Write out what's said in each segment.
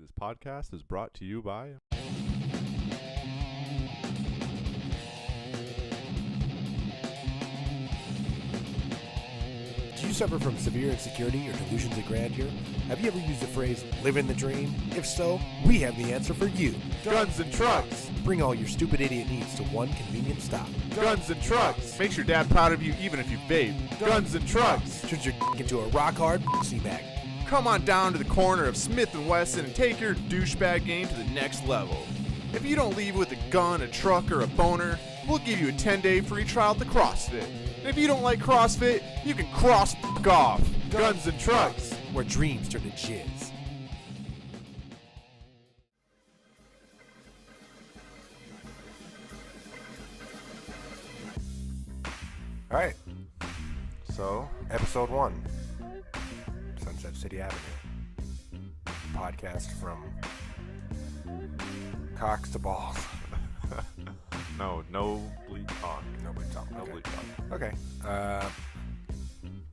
This podcast is brought to you by... Do you suffer from severe insecurity or delusions of grandeur? Have you ever used the phrase, living the dream? If so, we have the answer for you. Guns and Trucks! Bring all your stupid idiot needs to one convenient stop. Guns and Trucks! Makes your dad proud of you even if you vape. Guns and Trucks! Turns your into a rock-hard pussy bag. Come on down to the corner of Smith and Wesson and take your douchebag game to the next level. If you don't leave with a gun, a truck, or a boner, we'll give you a 10-day free trial at the CrossFit. And if you don't like CrossFit, you can cross off. Guns and Trucks! Where dreams turn to jizz. All right, So, episode 1, Sunset City Avenue. Podcast from cocks to balls. no bleep talk. Nobody talk. No Okay. bleep talk. Okay.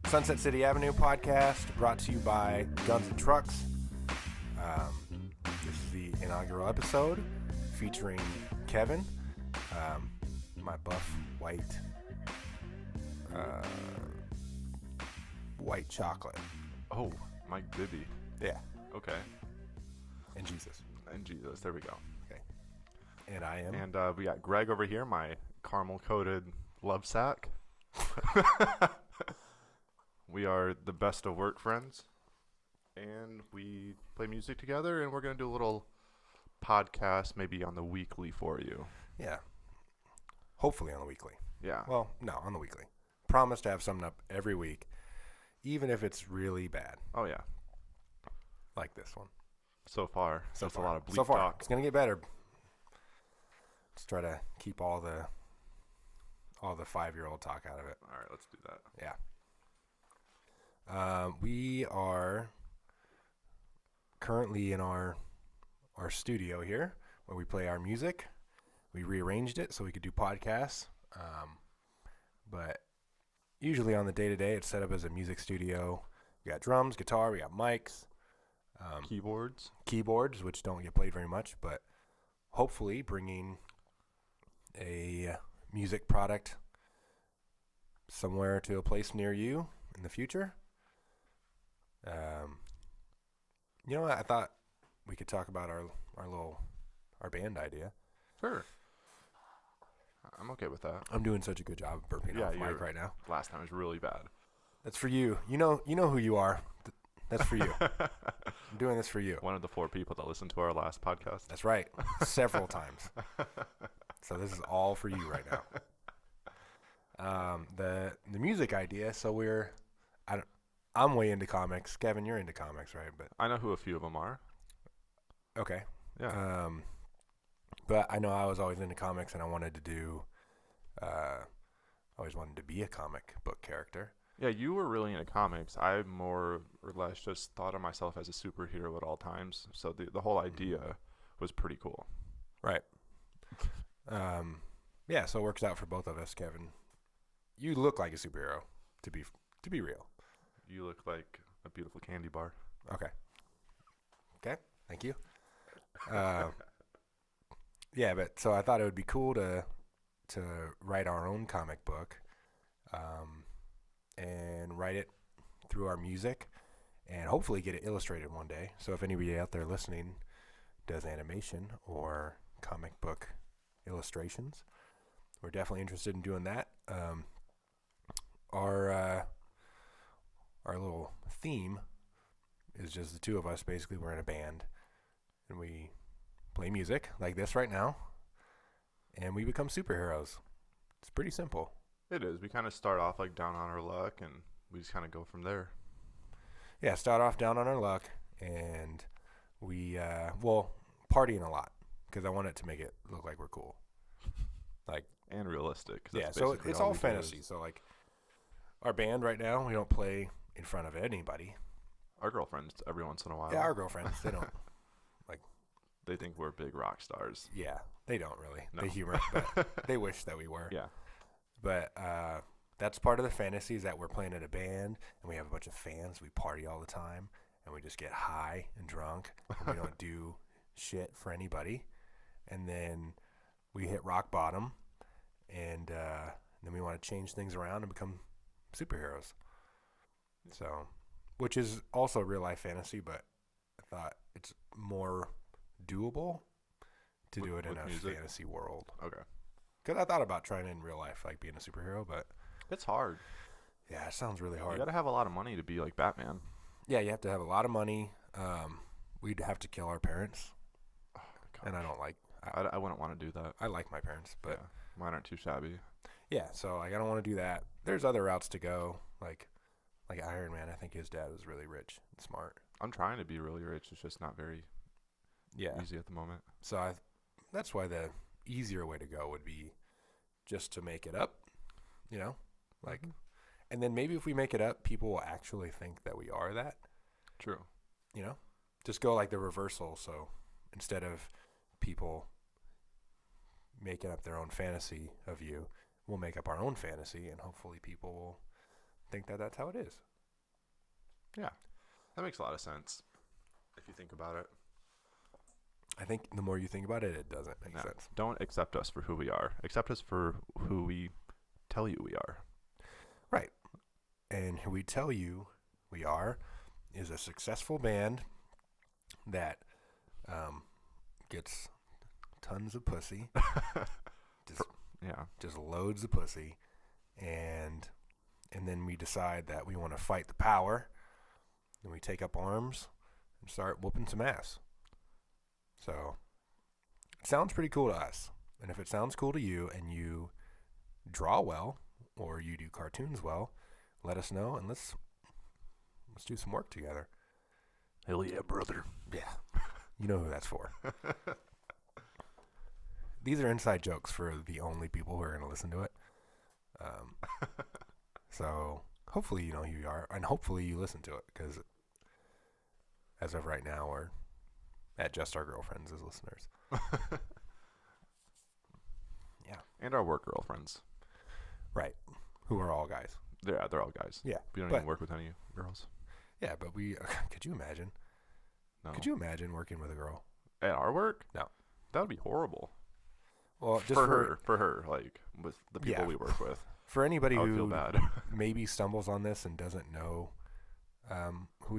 Sunset City Avenue podcast brought to you by Guns and Trucks. This is the inaugural episode featuring Kevin, my buff white chocolate. Oh, Mike Bibby. Yeah. Okay. And Jesus. And Jesus, there we go. Okay. And I am. And we got Greg over here, my caramel-coated love sack. We are the best of work friends, and we play music together, and we're going to do a little podcast maybe on the weekly for you. Yeah. Hopefully on the weekly. Yeah. Well, no, on the weekly. Promise to have something up every week, even if it's really bad, Oh, yeah. like this one. So far, So just far. a lot of bleep So far. talk. It's going to get better. Let's try to keep all the 5-year-old talk out of it. All right, let's do that. Yeah. We are currently in our studio here where we play our music. We rearranged it so we could do podcasts. But usually on the day-to-day, it's set up as a music studio. We got drums, guitar, we got mics. Keyboards, which don't get played very much, but hopefully bringing a music product somewhere to a place near you in the future. You know what? I thought we could talk about our band idea. Sure. I'm okay with that. I'm doing such a good job of burping off mic right now. Last time was really bad. That's for you. You know who you are. That's for you. I'm doing this for you. One of the 4 people that listened to our last podcast. That's right. Several times. So this is all for you right now. The music idea. So I'm way into comics. Kevin, you're into comics, right? But I know who a few of them are. okay. Yeah. But I know I was always into comics, and I wanted to always wanted to be a comic book character. Yeah, you were really into comics. I more or less just thought of myself as a superhero at all times. So the whole idea was pretty cool. Right. Yeah, so it works out for both of us, Kevin. You look like a superhero, to be real. You look like a beautiful candy bar. Okay, thank you. Yeah, but so I thought it would be cool to write our own comic book, and write it through our music, and hopefully get it illustrated one day. So if anybody out there listening does animation or comic book illustrations, we're definitely interested in doing that. Our little theme is just the two of us. Basically, we're in a band, and we play music like this right now, and we become superheroes. It's pretty simple. It is. We kind of start off like down on our luck, and we just kind of go from there. Yeah, start off down on our luck, and we partying a lot because I want it to make it look like we're cool, like And realistic. 'Cause yeah. that's So basically it's all all we do fantasy. is- So like our band right now, we don't play in front of anybody. Our girlfriends every once in a while. Yeah, our girlfriends, they don't. They think we're big rock stars. Yeah, they don't really. No. They humor it, but they wish that we were. Yeah. But that's part of the fantasy is that we're playing in a band and we have a bunch of fans. We party all the time. and we just get high and drunk, and we don't do shit for anybody, and then we hit rock bottom, and then we want to change things around and become superheroes. So, which is also real life fantasy, but I thought it's more doable to do it in a music? fantasy world. Okay. Because I thought about trying it in real life, like being a superhero, but It's hard. yeah, it sounds really hard. You gotta have a lot of money to be like Batman. Yeah, you have to have a lot of money. We'd have to kill our parents, Oh, and I don't like. I wouldn't want to do that. I like my parents, but Yeah. Mine aren't too shabby. yeah, so like I don't want to do that. There's other routes to go, like Iron Man. I think his dad was really rich and smart. I'm trying to be really rich. It's just not very Yeah, easy at the moment. so that's why the easier way to go would be just to make it up, you know, like, and then maybe if we make it up, people will actually think that we are that, True. you know, just go like the reversal. So instead of people making up their own fantasy of you, we'll make up our own fantasy, and hopefully people will think that that's how it is. That makes a lot of sense if you think about it. I think the more you think about it, it doesn't make No, sense. don't accept us for who we are. Accept us for who we tell you we are. And who we tell you we are is a successful band that gets tons of pussy, Yeah. just loads of pussy, and then we decide that we want to fight the power, and we take up arms and start whooping some ass. So it sounds pretty cool to us, and if it sounds cool to you and you draw well or you do cartoons well, let us know, and let's do some work together. Hell yeah, brother. Yeah, you know who that's for. These are inside jokes for the only people who are going to listen to it. So hopefully you know who you are, and hopefully you listen to it, because as of right now, we're at just our girlfriends as listeners. Yeah. And our work girlfriends. Right. Who are all guys. Yeah, they're all guys. Yeah. We don't but- even work with any girls. Yeah, but we, could you imagine? No. Could you imagine working with a girl? At our work? No. That would be horrible. Well, just For her, like, with the people Yeah. we work with. for anybody I would feel who bad. maybe stumbles on this and doesn't know who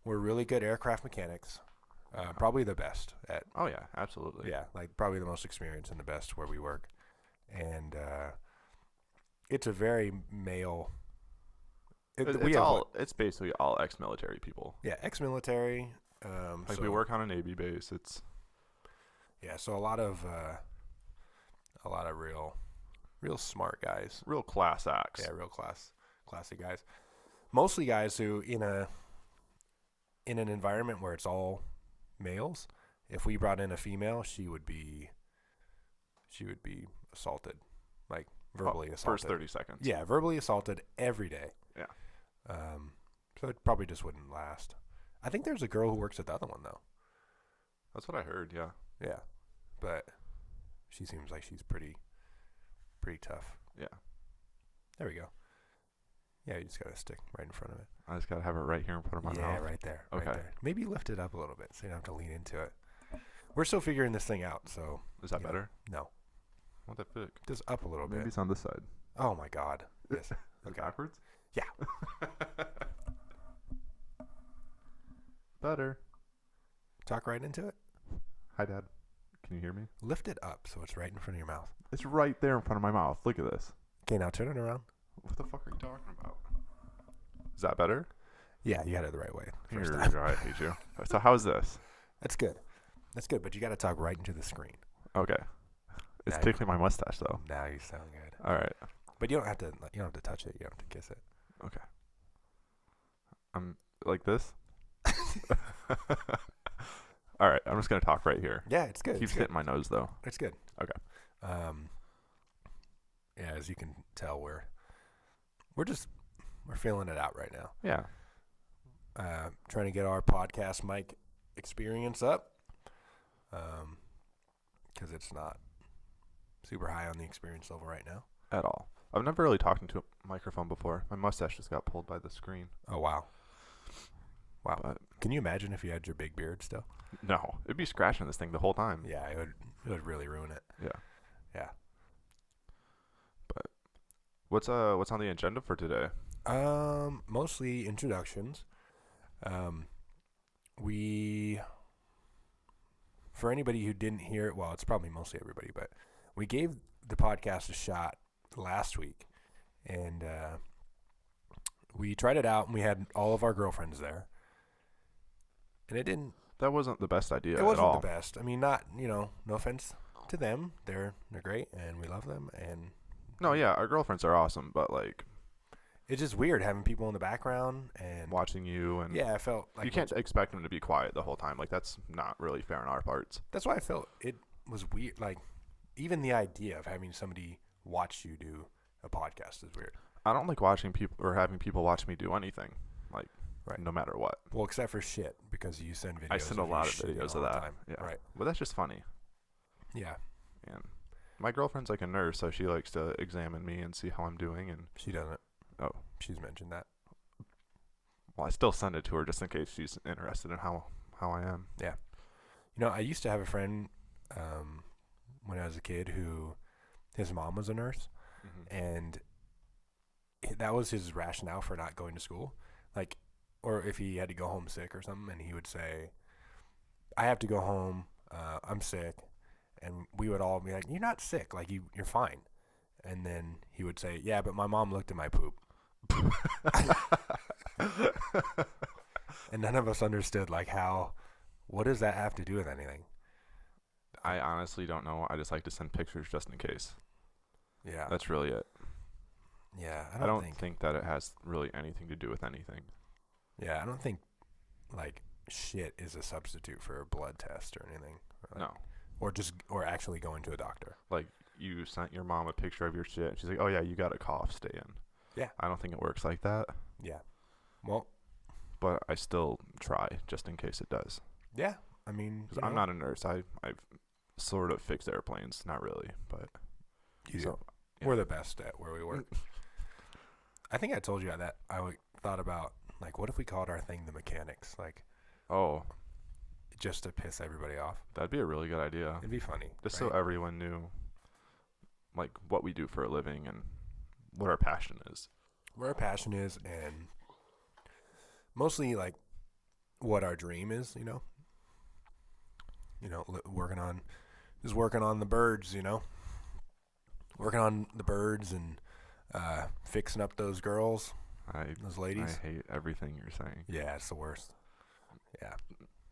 we're really good aircraft mechanics. Probably the best at, Oh, yeah, absolutely. yeah, like probably the most experienced and the best where we work. And it's a very male. It's basically all ex-military people. Yeah, ex-military. Like, so, we work on a Navy base. It's Yeah, so a lot of real smart guys. real class acts. Yeah, real classy guys. Mostly guys who in an environment where it's all males, if we brought in a female, she would be assaulted, like verbally assaulted. First 30 seconds. Yeah, verbally assaulted every day. Yeah. So it probably just wouldn't last. I think there's a girl who works at the other one though. That's what I heard, yeah. Yeah, but she seems like she's pretty tough. Yeah. There we go. Yeah, you just gotta stick right in front of it. I just got to have it right here in front of my Yeah, mouth. right there. Okay. Right there. Maybe lift it up a little bit so you don't have to lean into it. We're still figuring this thing out, so Is that Yeah. better? no. What the fuck? Just up a little Maybe bit. it's on this side. Oh my god. Yes. Is it Okay. backwards? Yeah. Better. Talk right into it. Hi, Dad. Can you hear me? Lift it up so it's right in front of your mouth. It's right there in front of my mouth. Look at this. Okay, now turn it around. What the fuck are you talking about? Is that better? Yeah, you had it the right way. First Here, time. I hate you. So how's this? That's good. That's good, but you gotta talk right into the screen. Okay. It's Now tickling my mustache though. Now you sound good. All right. But you don't have to touch it. You don't have to kiss it. Okay. I'm like this. All right. I'm just gonna talk right here. Yeah, it's good. Keeps It's good. hitting my nose though. It's good. Okay. Yeah, as you can tell, we're feeling it out right now. Yeah. Trying to get our podcast mic experience up, because it's not super high on the experience level right now. At all. I've never really talked into a microphone before. My mustache just got pulled by the screen. Oh wow! Wow. But Can you imagine if you had your big beard still? no, it'd be scratching this thing the whole time. Yeah, it would really ruin it. Yeah. Yeah. But what's on the agenda for today? Mostly introductions. We, for anybody who didn't hear it, well, it's probably mostly everybody, but we gave the podcast a shot last week, and we tried it out, and we had all of our girlfriends there, and it didn't. That wasn't the best idea It at wasn't all. the best. I mean, not no offense to them, they're great, and we love them, and No, yeah, our girlfriends are awesome, but like it's just weird having people in the background and watching you and yeah, I felt like you can't expect them to be quiet the whole time. Like that's not really fair on our parts. that's why I felt it was weird. Like even the idea of having somebody watch you do a podcast is weird. I don't like watching people or having people watch me do anything, like Right. no matter what. Well, except for shit because you send videos. I send a you lot of shitting videos all of the that. time. Yeah, Right. but that's just funny. Yeah. And my girlfriend's like a nurse, so she likes to examine me and see how I'm doing. And She doesn't. Oh. She's mentioned that. well, I still send it to her just in case she's interested in how I am. You know, I used to have a friend when I was a kid who his mom was a nurse, and that was his rationale for not going to school. Like, or if he had to go home sick or something, and he would say, I have to go home, I'm sick. And we would all be like, you're not sick, like you're fine. And then he would say, yeah, but my mom looked at my poop. And none of us understood, like, what does that have to do with anything? I honestly don't know. I just like to send pictures just in case. Yeah. That's really it. Yeah, I don't think that it has really anything to do with anything. Yeah, I don't think, like, shit is a substitute for a blood test or anything. Or like, No. Or actually going to a doctor. Like, you sent your mom a picture of your shit, and she's like, oh, yeah, you got a cough, stay in. Yeah. I don't think it works like that, Yeah. Well, but I still try just in case it does. yeah. I mean, Because I'm not a nurse. I've sort of fixed airplanes. Not really, but... You so, yeah. We're the best at where we work. I think I told you that I thought about, like, what if we called our thing the mechanics? Like, Oh, just to piss everybody off. that'd be a really good idea. It'd be funny. Just right? so everyone knew, like, what we do for a living and what our passion is. Where our passion is, and mostly, like, what our dream is, you know? Working on the birds, working on the birds and fixing up those girls, those ladies. I hate everything you're saying. Yeah, it's the worst. Yeah.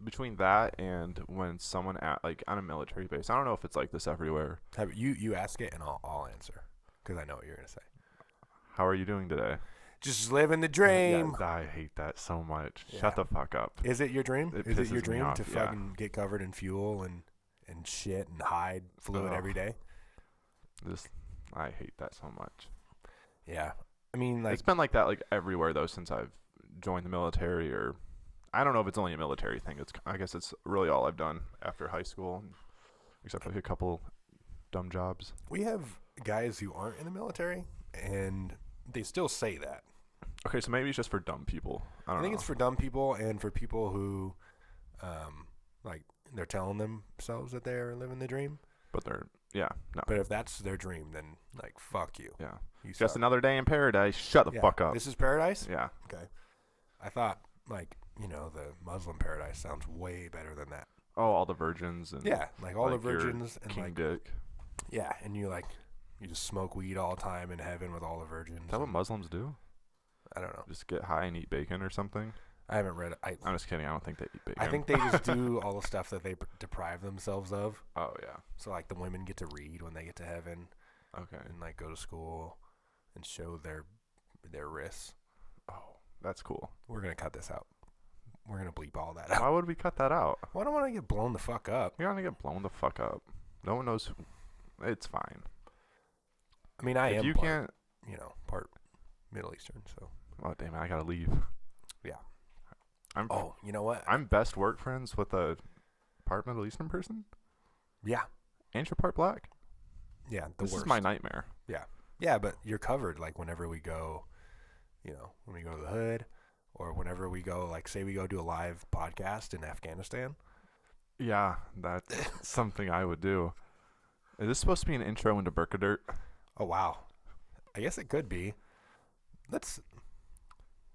Between that and when someone like on a military base, I don't know if it's like this everywhere. You ask it and I'll answer because I know what you're gonna say. How are you doing today? Just living the dream. Yeah, I hate that so much. Yeah. Shut the fuck up. Is it your dream? Is it your pisses me dream off, to yeah. fucking get covered in fuel and shit and hide fluid Ugh. every day? I hate that so much. Yeah. I mean, like, It's been like that like everywhere though since I've joined the military, or I don't know if it's only a military thing. I guess it's really all I've done after high school, except like a couple dumb jobs. we have guys who aren't in the military and they still say that. Okay, so maybe it's just for dumb people. I don't I think know. it's for dumb people and for people who, like, they're telling themselves that they're living the dream. But they're no. But if that's their dream, then, like, fuck you. Yeah. You Just suck. another day in paradise. Shut the Yeah. fuck up. This is paradise? Yeah. Okay. I thought, like, the Muslim paradise sounds way better than that. Oh, all the virgins and Yeah, like all like the your virgins and King like Dick. yeah, and you just smoke weed all the time in heaven with all the virgins. Is that what and- Muslims do? I don't know. Just get high and eat bacon or something? I haven't read it. I'm just kidding. I don't think they eat bacon. I think they just do all the stuff that they deprive themselves of. Oh yeah. So like the women get to read when they get to heaven Okay. and like go to school and show their wrists. Oh, that's cool. We're gonna cut this out. We're gonna bleep all that out. Why would we cut that out? Well, I don't want to get blown the fuck up. You're gonna get blown the fuck up. No one knows. It's fine. I mean, I If am you part, part Middle Eastern, so. Oh damn it! I gotta leave. Yeah. I'm. Oh, you know what? I'm best work friends with a part Middle Eastern person, Yeah. and you're part black. Yeah. This is my nightmare. Yeah, but you're covered, like, whenever we go, when we go to the hood or whenever we go, like, say we go do a live podcast in Afghanistan. Yeah, that's something I would do. Is this supposed to be an intro into Burkadirt? Oh, wow. I guess it could be. Let's...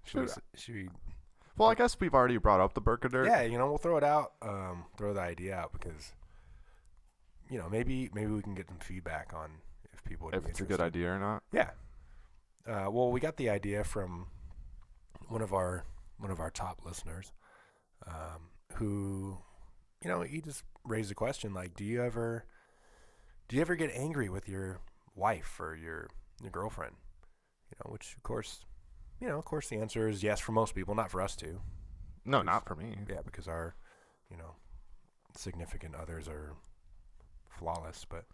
Should we... Well, I guess we've already brought up the Burkadirt. Yeah, we'll throw it out, throw the idea out because, maybe we can get some feedback on if people would If be it's a good interested. idea or not. Yeah. Well, we got the idea from one of our top listeners, who, he just raised a question like, do you ever get angry with your wife or your girlfriend? Which of course the answer is yes for most people, not for us two. No, not for me. Yeah, because our, significant others are flawless, but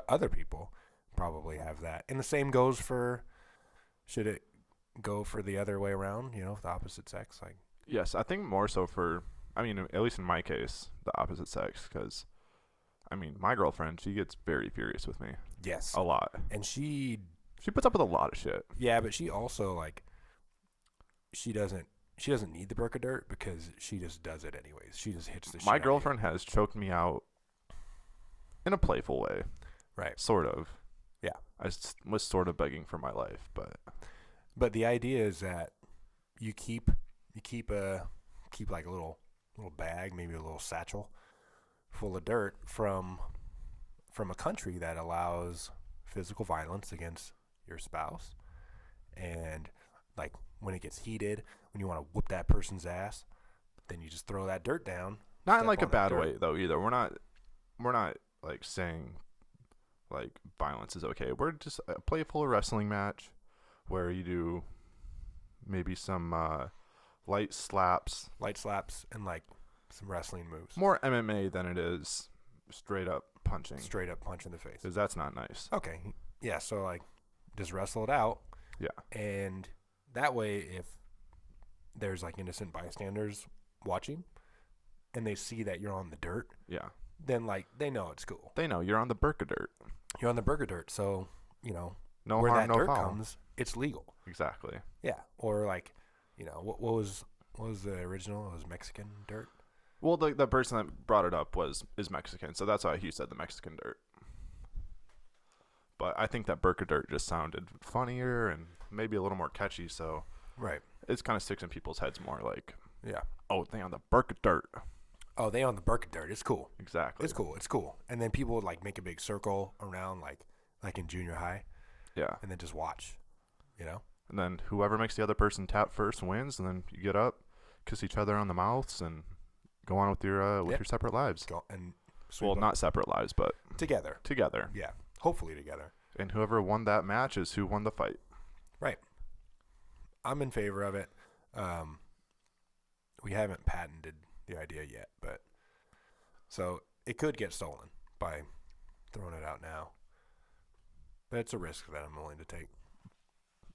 other people probably have that. And the same goes for, should it go for the other way around, the opposite sex? Like, Yes, I think more so for, at least in my case, the opposite sex, because, my girlfriend, she gets very furious with me. yes. A lot. And she puts up with a lot of shit. Yeah, but she also, like, she doesn't need the Burkadirt because she just does it anyways. She just hits the shit My out of you. girlfriend has choked me out in a playful way. Right. Sort of. Yeah. I was sort of begging for my life, But the idea is that you keep like a little bag, maybe a little satchel full of dirt from a country that allows physical violence against your spouse. And like when it gets heated, when you want to whoop that person's ass, then you just throw that dirt down. not in step like a on that bad dirt. way though either. We're not like saying like violence is okay. We're just a playful wrestling match where you do maybe some light slaps, And like some wrestling moves. more MMA than it is straight up punching. Straight up punch in the face. Because that's not nice. Okay. Yeah, so like just wrestle it out. Yeah. And that way if there's like innocent bystanders watching and they see that you're on the dirt, Yeah. then like they know it's cool. They know you're on the Burkadirt. You're on the Burkadirt, so No where harm, that no dirt foul. comes, it's legal. Exactly. Yeah. Or like, what was the original? It was Mexican dirt. Well, the person that brought it up is Mexican, so that's why he said the Mexican dirt. But I think that Burkadirt just sounded funnier and maybe a little more catchy, so Right. it kind of sticks in people's heads more. Like, Yeah. oh, they on the Burkadirt. Oh, they on the Burkadirt. It's cool. Exactly. It's cool. It's cool. And then people would like make a big circle around like in junior high Yeah. and then just watch, And then whoever makes the other person tap first wins, and then you get up, kiss each other on the mouths, and go on with your Yep. your separate lives. Go and Well, sweep up not separate lives, but together. together. Yeah. Hopefully together. And whoever won that match is who won the fight. Right. I'm in favor of it. We haven't patented the idea yet, but so it could get stolen by throwing it out now. But it's a risk that I'm willing to take.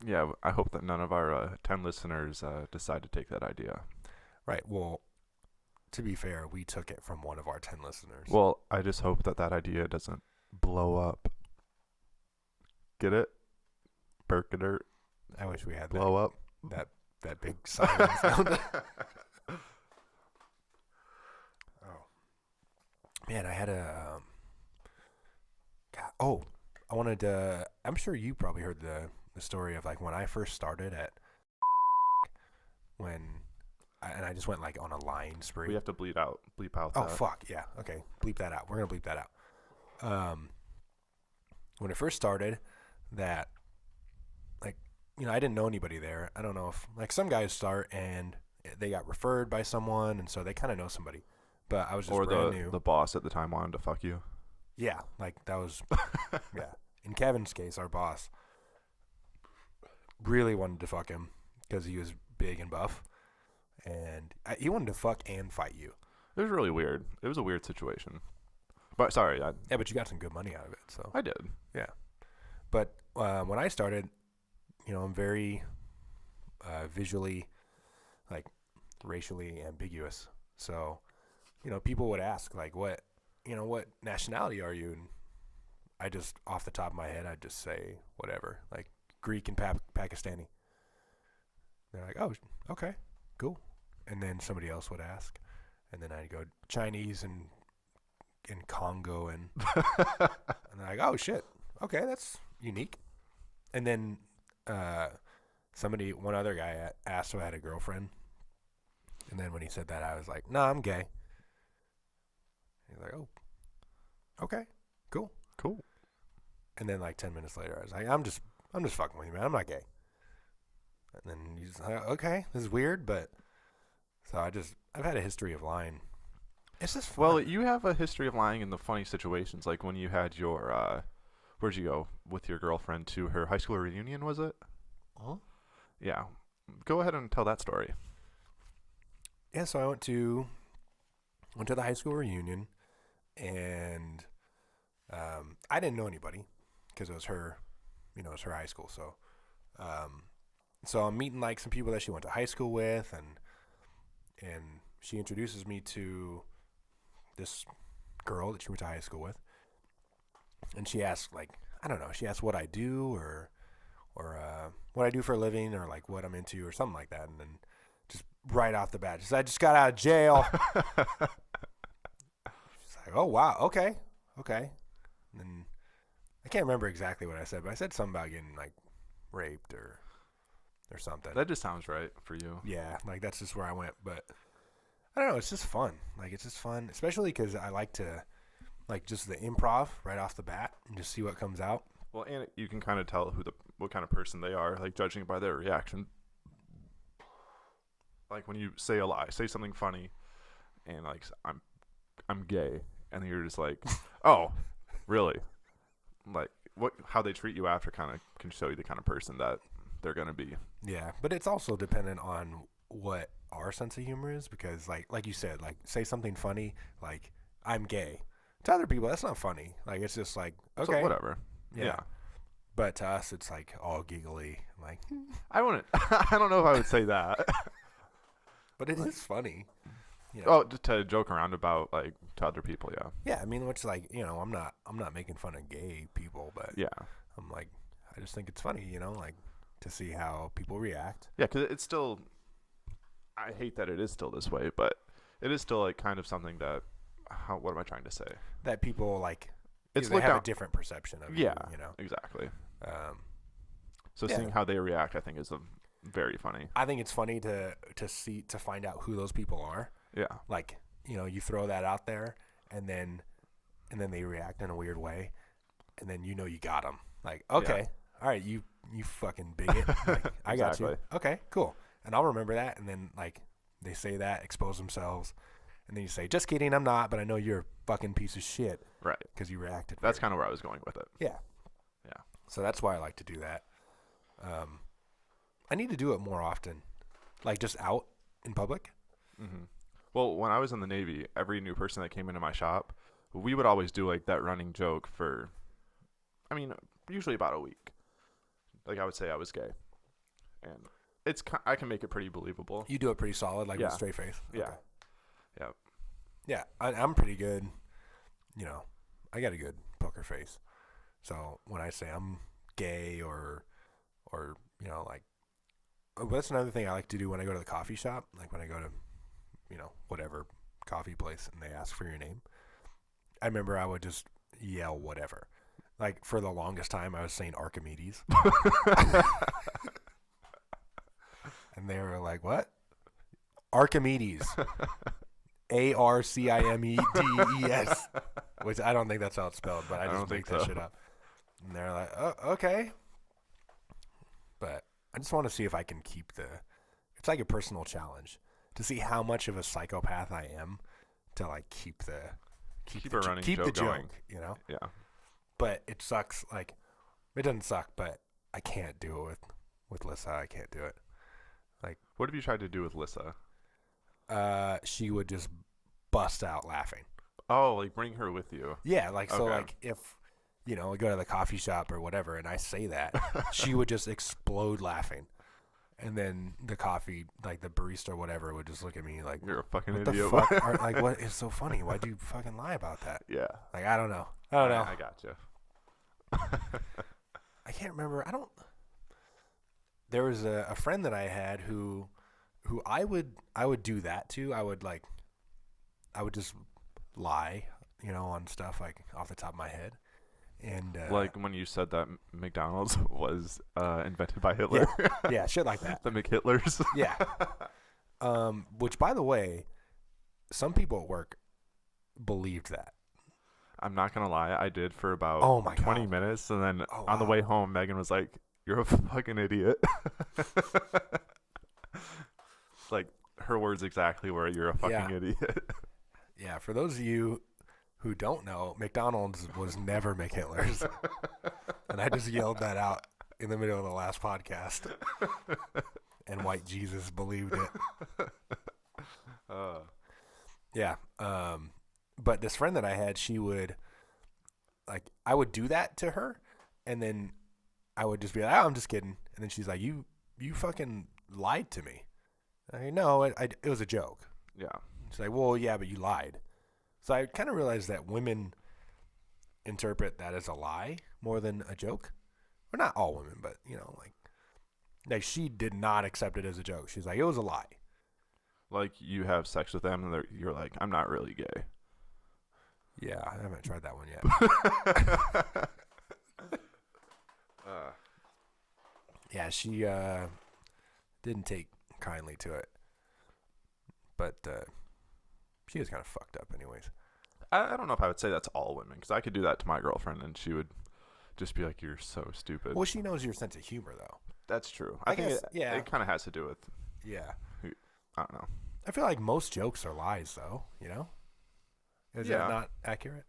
Yeah, I hope that none of our 10 listeners decide to take that idea. Right. Well, to be fair, we took it from one of our 10 listeners. Well, I just hope that idea doesn't blow up. Get it? Burkadirt, I wish we had blow up. that big siren sound. Oh. Man, I had a I wanted to I'm sure you probably heard the story of like when I first started at and I just went like on a lying spree. We have to bleep out Oh that. fuck, yeah. Okay. Bleep that out. We're going to bleep that out. When it first started, that like I didn't know anybody there. I don't know if like some guys start and they got referred by someone and so they kind of know somebody. But I was just Or brand new. the boss at the time wanted to fuck you. Yeah, like that was yeah. In Kevin's case, our boss really wanted to fuck him because he was big and buff, and he wanted to fuck and fight you. It was really weird. It was a weird situation. But sorry, Yeah, but you got some good money out of it. So I did. yeah. But when I started, I'm very visually, like racially ambiguous. So people would ask like, what nationality are you? And I just, off the top of my head, I'd just say whatever, like Greek and Pakistani. They're like, oh, okay, cool. And then somebody else would ask, and then I'd go Chinese and Congo, and they're like, oh shit, okay, that's unique. And then one other guy asked if I had a girlfriend, and then when he said that, I was like, no, I'm gay. He's like, oh, okay, cool. And then like 10 minutes later, I was like, I'm just fucking with you, man. I'm not gay. And then he's like, okay, this is weird, but so I've had a history of lying. It's just fun. Well, you have a history of lying in the funny situations, like when you had your, where'd you go with your girlfriend to her high school reunion, was it? Huh? Yeah. Go ahead and tell that story. Yeah, so I went to the high school reunion, and I didn't know anybody because it was her, it was her high school. So, so I'm meeting like some people that she went to high school with, and she introduces me to this girl that she went to high school with, and she asked like, I don't know, she asked what I do or what I do for a living or like what I'm into or something like that, and then just right off the bat, she said, I just got out of jail. She's like, oh wow, okay. And then I can't remember exactly what I said, but I said something about getting like raped or something. That just sounds right for you. Yeah, like that's just where I went, but I don't know, it's just fun. Like it's just fun, especially because I like to like just the improv right off the bat and just see what comes out. Well, and you can kind of tell what kind of person they are, like judging by their reaction. Like when you say a lie, say something funny, and like I'm gay, and you're just like, oh, really? Like how they treat you after kind of can show you the kind of person that they're gonna be. Yeah, but it's also dependent on what our sense of humor is, because like you said, like say something funny, like I'm gay. To other people, that's not funny. Like it's just like okay, So whatever. Yeah. But to us, it's like all giggly. Like I wouldn't. I don't know if I would say that. But it is funny. Oh, to joke around about like to other people, yeah. Yeah, I mean, which like I'm not making fun of gay people, but yeah, I'm like I just think it's funny, like to see how people react. Yeah, because it's still. I hate that it is still this way, but it is still like kind of something that. What am I trying to say? That people like. It's they have a different perception of yeah, you. Exactly. So yeah. seeing how they react, I think, is very funny. I think it's funny to find out who those people are. Yeah. Like you throw that out there, and then they react in a weird way, and then you got them. Like okay, all right, you fucking bigot. Like, I got you. Okay, cool. And I'll remember that, and then like they say that, expose themselves, and then you say, just kidding, I'm not, but I know you're a fucking piece of shit. Right. Because you reacted. That's kind of where I was going with it. Yeah. Yeah. So that's why I like to do that. I need to do it more often, like just out in public. Mm-hmm. Well, when I was in the Navy, every new person that came into my shop, we would always do like that running joke for, usually about a week. Like I would say I was gay, and I can make it pretty believable. You do it pretty solid, like with a straight face. Yeah. Okay. Yeah. Yeah, I'm pretty good. I got a good poker face. So when I say I'm gay or like, that's another thing I like to do when I go to the coffee shop. Like when I go to, whatever coffee place and they ask for your name. I remember I would just yell whatever. Like for the longest time, I was saying Archimedes. And they were like, what? Archimedes. Arcimedes. Which I don't think that's how it's spelled, but I just make that shit up. And they're like, oh, okay. But I just want to see if I can keep it's like a personal challenge to see how much of a psychopath I am to like keep the joke going. Yeah. But it sucks. Like, it doesn't suck, but I can't do it with Lissa. I can't do it. Like, what have you tried to do with Lissa? She would just bust out laughing. Oh, like bring her with you. Yeah, like so like if we go to the coffee shop or whatever and I say that, she would just explode laughing. And then the coffee, like the barista or whatever, would just look at me like, you're a fucking what idiot. The fuck? Like, what is so funny? Why'd you fucking lie about that? Yeah. Like, I don't know. I got you. I can't remember. there was a friend that I had who I would do that to. I would just lie, on stuff like off the top of my head. And like when you said that McDonald's was invented by Hitler. Yeah, shit like that. The McHitlers. Yeah. Which, by the way, some people at work believed that. I'm not gonna lie, I did for about 20 minutes, and then on the way home, Megan was like, "You're a fucking idiot." Like her words exactly were, "You're a fucking idiot." Yeah, for those of you who don't know, McDonald's was never McHitlers. And I just yelled that out in the middle of the last podcast. And white Jesus believed it. Yeah. But this friend that I had, she would, I would do that to her, and then I would just be like, I'm just kidding. And then she's like, you fucking lied to me. No, it was a joke. Yeah. She's like, well, yeah, but you lied. So I kind of realized that women interpret that as a lie more than a joke. Or not all women, but, like she did not accept it as a joke. She's like, it was a lie. Like you have sex with them, and you're like, I'm not really gay. Yeah, I haven't tried that one yet. Yeah, she didn't take kindly to it. But she was kind of fucked up anyways. I don't know if I would say that's all women, because I could do that to my girlfriend, and she would just be like, you're so stupid. Well, she knows your sense of humor, though. That's true. I think it kind of has to do with... Yeah. I don't know. I feel like most jokes are lies, though, Is that not accurate?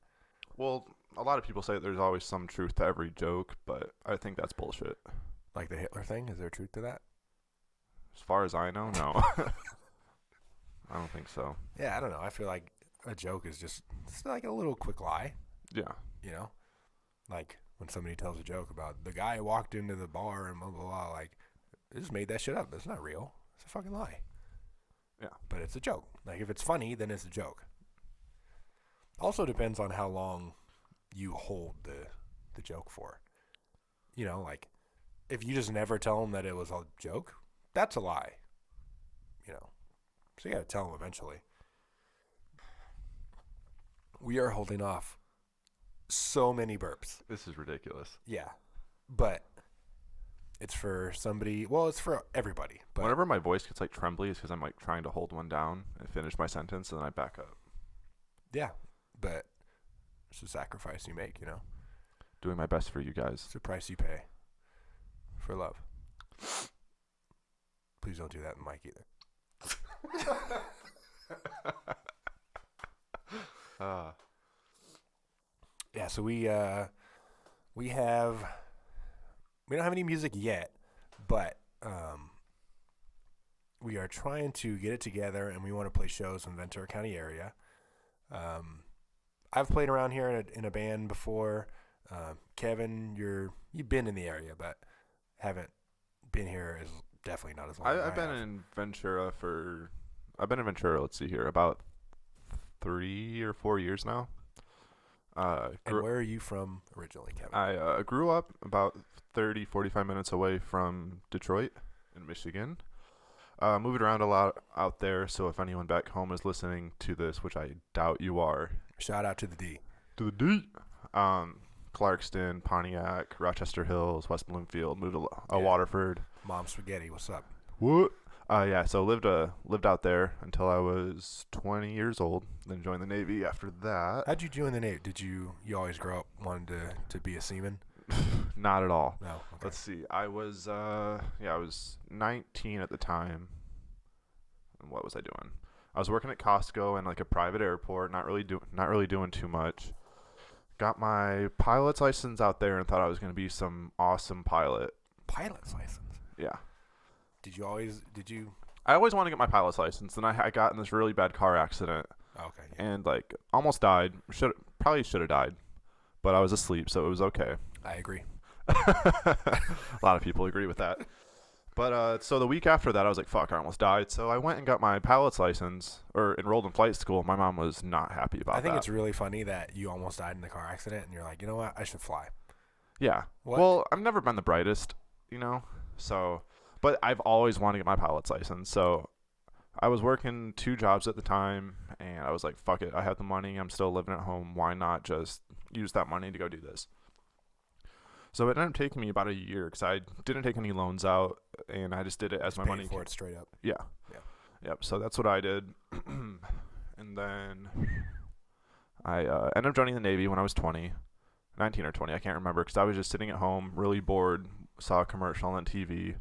Well, a lot of people say there's always some truth to every joke, but I think that's bullshit. Like the Hitler thing? Is there truth to that? As far as I know, no. I don't think so. Yeah, I don't know. I feel like a joke is just like a little quick lie. Yeah. Like when somebody tells a joke about the guy who walked into the bar and blah, blah, blah. Like, they just made that shit up. It's not real. It's a fucking lie. Yeah. But it's a joke. Like, if it's funny, then it's a joke. Also depends on how long you hold the joke for. Like, if you just never tell them that it was a joke, that's a lie. So you got to tell them eventually. We are holding off so many burps. This is ridiculous. Yeah. But it's for somebody. Well, it's for everybody. But whenever my voice gets trembly, it's because I'm trying to hold one down and finish my sentence, and then I back up. Yeah. But it's a sacrifice you make, Doing my best for you guys. It's a price you pay for love. Please don't do that in the mic either. Yeah, so we don't have any music yet, but we are trying to get it together, and we want to play shows in the Ventura County area. I've played around here in a band before. Kevin, you've been in the area, but haven't been here as definitely not as long. I've been in Ventura let's see here, about 3 or 4 years now. And where are you from originally, Kevin? I grew up about 45 minutes away from Detroit in Michigan. Moved around a lot out there, so if anyone back home is listening to this, which I doubt you are. Shout out to the D. To the D. Clarkston, Pontiac, Rochester Hills, West Bloomfield, moved to Waterford. Mom Spaghetti, what's up? What? So lived out there until I was 20 years old. Then joined the Navy after that. How'd you join the Navy? Did you always grow up wanting to be a seaman? Not at all. No. Okay. Let's see. I was 19 at the time. And what was I doing? I was working at Costco in a private airport. Not really doing too much. Got my pilot's license out there and thought I was going to be some awesome pilot. Pilot's license? Yeah. Did you? I always wanted to get my pilot's license. Then I got in this really bad car accident. Okay. Yeah. And almost died. Probably should have died, but I was asleep, so it was okay. I agree. A lot of people agree with that. But so the week after that, I was like, fuck, I almost died. So I went and got my pilot's license, or enrolled in flight school. My mom was not happy about that. I think it's really funny that you almost died in the car accident, and you're like, you know what? I should fly. Yeah. What? Well, I've never been the brightest, so... But I've always wanted to get my pilot's license. So I was working 2 jobs at the time, and I was like, fuck it. I have the money. I'm still living at home. Why not just use that money to go do this? So it ended up taking me about a year because I didn't take any loans out, and I just did it as my money for it straight up. Yeah. Yeah. Yep. So that's what I did. And then I ended up joining the Navy when I was 19 or 20. I can't remember because I was just sitting at home, really bored, saw a commercial on TV.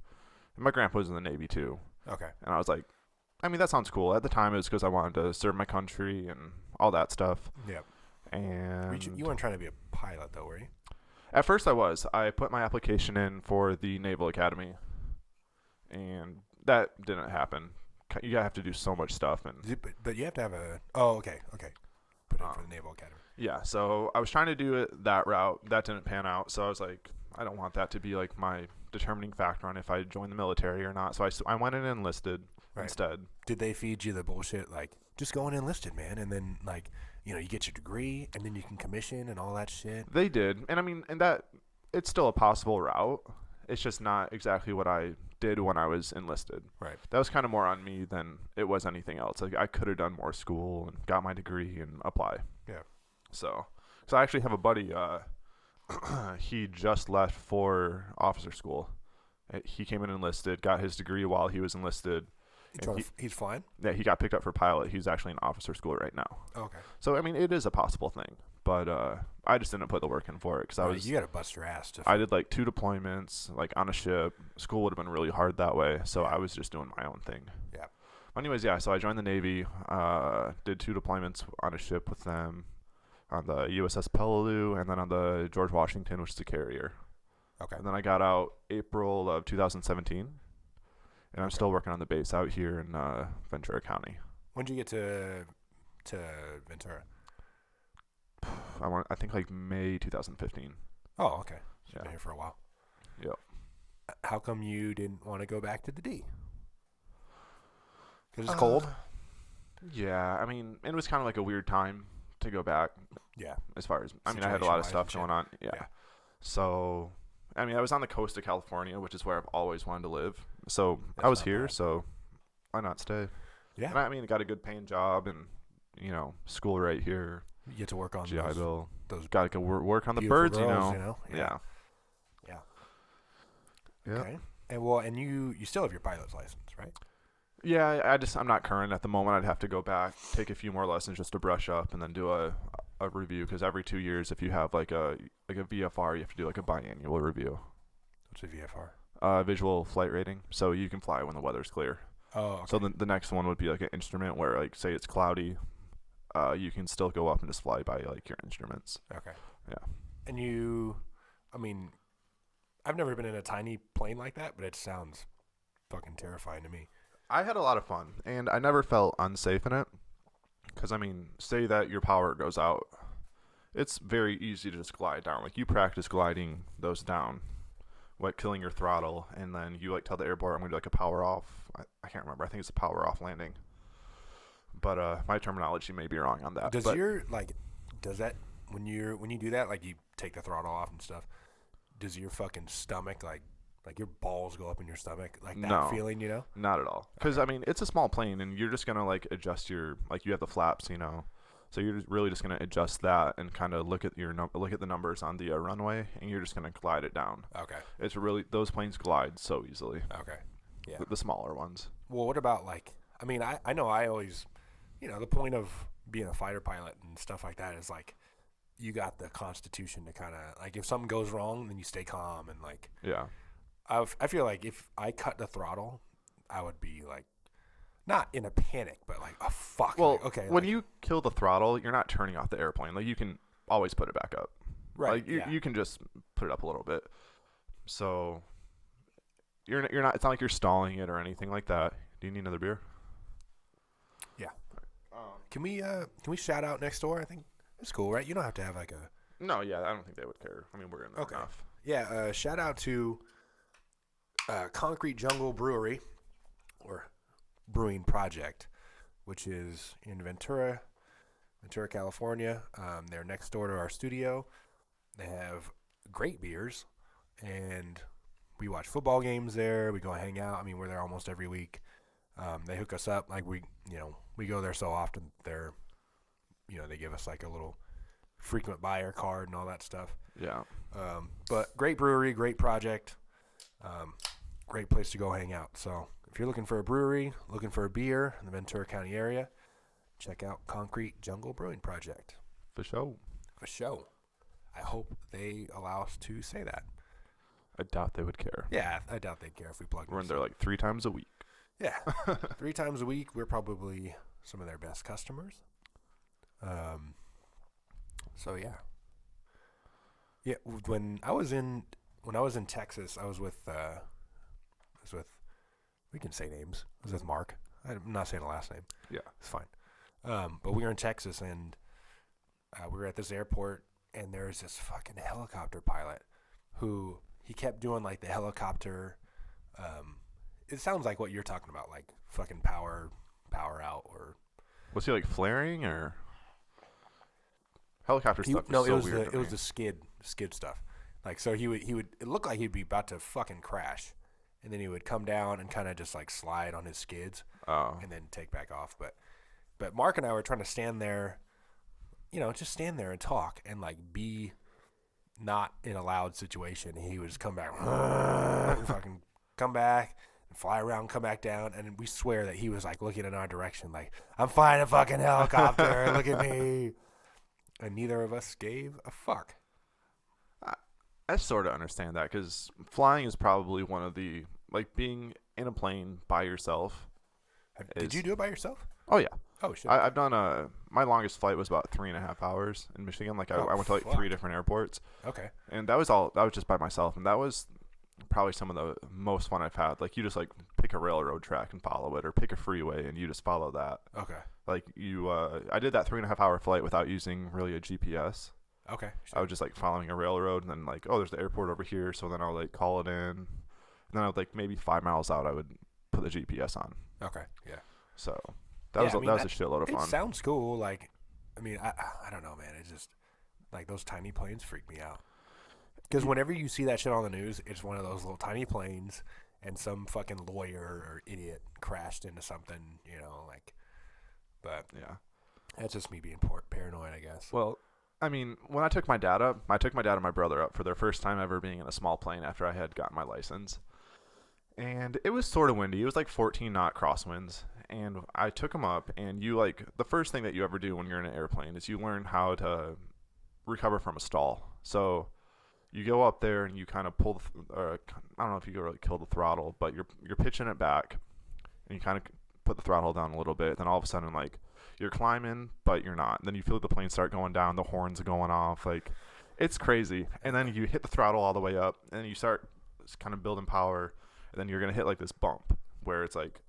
And my grandpa was in the Navy too. Okay. And I was like, I mean, that sounds cool. At the time, it was because I wanted to serve my country and all that stuff. Yep. And You weren't trying to be a pilot, though, were you? at first I was. I put my application in for the Naval Academy, and that didn't happen. You have to do so much stuff. But you have to have a... Oh, okay. Put in for the Naval Academy. Yeah, so I was trying to do it that route. That didn't pan out, so I was like, I don't want that to be like my determining factor on if I join the military or not. So I went in and enlisted instead. Did they feed you the bullshit, like, just go in enlisted, man, and then, like, you know, you get your degree, and then you can commission and all that shit? They did, and I mean, and that it's still a possible route. It's just not exactly what I did when I was enlisted. Right. That was kind of more on me than it was anything else. Like, I could have done more school and got my degree and apply. Yeah. So I actually have a buddy. He just left for officer school. He came in enlisted, got his degree while he was enlisted. He's flying? Yeah, he got picked up for pilot. He's actually in officer school right now. Okay. So I mean, it is a possible thing, but I just didn't put the work in for it because You got to bust your ass. I did like 2 deployments, like on a ship. School would have been really hard that way, so I was just doing my own thing. Yeah. Anyways, yeah. So I joined the Navy. Did 2 deployments on a ship with them, on the USS Peleliu, and then on the George Washington, which is a carrier. Okay. And then I got out April of 2017, and I'm still working on the base out here in Ventura County. When did you get to Ventura? I think like May 2015. Oh, okay. So Yeah. you've been here for a while. Yep. How come you didn't want to go back to the D? Because it's cold? Yeah, I mean, it was kind of like a weird time to go back. Yeah. As far as, I mean, I had a lot of Situation-wise stuff and going on. Yeah. So, I mean, I was on the coast of California, which is where I've always wanted to live. So That's I was not here, bad. so why not stay? Yeah. And I mean, got a good paying job and, you know, school right here, You get to work on GI those Bill. those Got to go work on the beautiful birds, girls, you know? Yeah. Yeah. Okay. And you still have your pilot's license, right? Yeah, I'm not current at the moment. I'd have to go back, take a few more lessons just to brush up, and then do a review. Because every 2 years, if you have like a VFR, you have to do like a biannual review. What's a VFR? Visual flight rating. So you can fly when the weather's clear. Oh, okay. So the next one would be like an instrument where, like, say it's cloudy, you can still go up and just fly by like your instruments. Okay. Yeah. And I mean, I've never been in a tiny plane like that, but it sounds fucking terrifying to me. I had a lot of fun, and I never felt unsafe in it. Because, I mean, say that your power goes out. It's very easy to just glide down. Like, you practice gliding those down, like killing your throttle, and then you, like, tell the airport, I'm going to do, like, a power off. I can't remember. I think it's a power off landing. But my terminology may be wrong on that. Does that, when you do that, like, you take the throttle off and stuff, does your fucking stomach, like your balls go up in your stomach, like that No. feeling, you know? Not at all. Because, I mean, it's a small plane, and you're just going to, like, adjust your, like, you have the flaps, you know. So you're really just going to adjust that and kind of look at the numbers on the runway, and you're just going to glide it down. Okay. It's really, those planes glide so easily. Okay. Yeah. The smaller ones. Well, what about, like, I mean, I know I always, you know, the point of being a fighter pilot and stuff like that is, like, you got the constitution to kind of, like, if something goes wrong, then you stay calm and, like, Yeah. I feel like if I cut the throttle, I would be, like, not in a panic, but like, oh, fuck. Well, like, okay. when like, you kill the throttle, you're not turning off the airplane. Like, you can always put it back up. right, Like, you can just put it up a little bit. So you're not. It's not like you're stalling it or anything like that. Do you need another beer? Yeah. Can we shout out next door? I think it's cool, right? You don't have to have like a. No, yeah, I don't think they would care. I mean, we're in there Okay. enough. Yeah. Shout out to Concrete Jungle Brewery or Brewing Project, which is in Ventura, California. They're next door to our studio. They have great beers, and we watch football games there. We go hang out. I mean, we're there almost every week. They hook us up. Like, we go there so often. They give us like a little frequent buyer card and all that stuff. Yeah. But great brewery, great project, great place to go hang out. So if you're looking for a brewery, looking for a beer in the Ventura County area, check out Concrete Jungle Brewing Project. For sure. For sure. I hope they allow us to say that. I doubt they would care. Yeah, I doubt they'd care if we plug We're in this. there like 3 times a week. Yeah, 3 times a week. We're probably some of their best customers. So yeah. Yeah, when I was in Texas, I was with we can say names. I was with Mark. I'm not saying the last name. Yeah. It's fine. But we were in Texas, and we were at this airport, and there was this fucking helicopter pilot who he kept doing like the helicopter. It sounds like what you're talking about, like fucking power out, or Was he like flaring or helicopter stuff? No, is so it was weird to it was me. the skid stuff. Like, so he would it looked like he'd be about to fucking crash, and then he would come down and kind of just like slide on his skids Oh. and then take back off. But Mark and I were trying to stand there, just stand there and talk and like be not in a loud situation. He would just come back, and fucking come back and fly around, come back down, and we swear that he was like looking in our direction, like, I'm flying a fucking helicopter, look at me. And neither of us gave a fuck. I sort of understand that because flying is probably one of the, like, being in a plane by yourself. Did you do it by yourself? Oh, yeah. Oh, shit. I've done my longest flight was about 3.5 hours in Michigan. Like, I went to like fuck. 3 different airports. Okay. And that was just by myself. And that was probably some of the most fun I've had. Like, you just like pick a railroad track and follow it, or pick a freeway and you just follow that. Okay. Like, I did that 3.5 hour flight without using really a GPS. Okay. I was just like following a railroad, and then like, oh, there's the airport over here. So then I'll like call it in. And then I would like maybe 5 miles out, I would put the GPS on. Okay. Yeah. So that was a shitload of fun. It sounds cool. Like, I mean, I don't know, man. It's just like those tiny planes freak me out. Because whenever you see that shit on the news, it's one of those little tiny planes, and some fucking lawyer or idiot crashed into something, like. But Yeah. that's just me being paranoid, I guess. Well, I mean, when I took my dad and my brother up for their first time ever being in a small plane after I had gotten my license. And it was sort of windy. It was like 14 knot crosswinds. And I took them up, and the first thing that you ever do when you're in an airplane is you learn how to recover from a stall. So you go up there and you kind of pull, I don't know if you go really kill the throttle, but you're pitching it back, and you kind of put the throttle down a little bit. Then all of a sudden, like, you're climbing, but you're not. And then you feel the plane start going down, the horns are going off. Like, it's crazy. And then you hit the throttle all the way up, and you start kind of building power. And then you're going to hit like this bump where it's like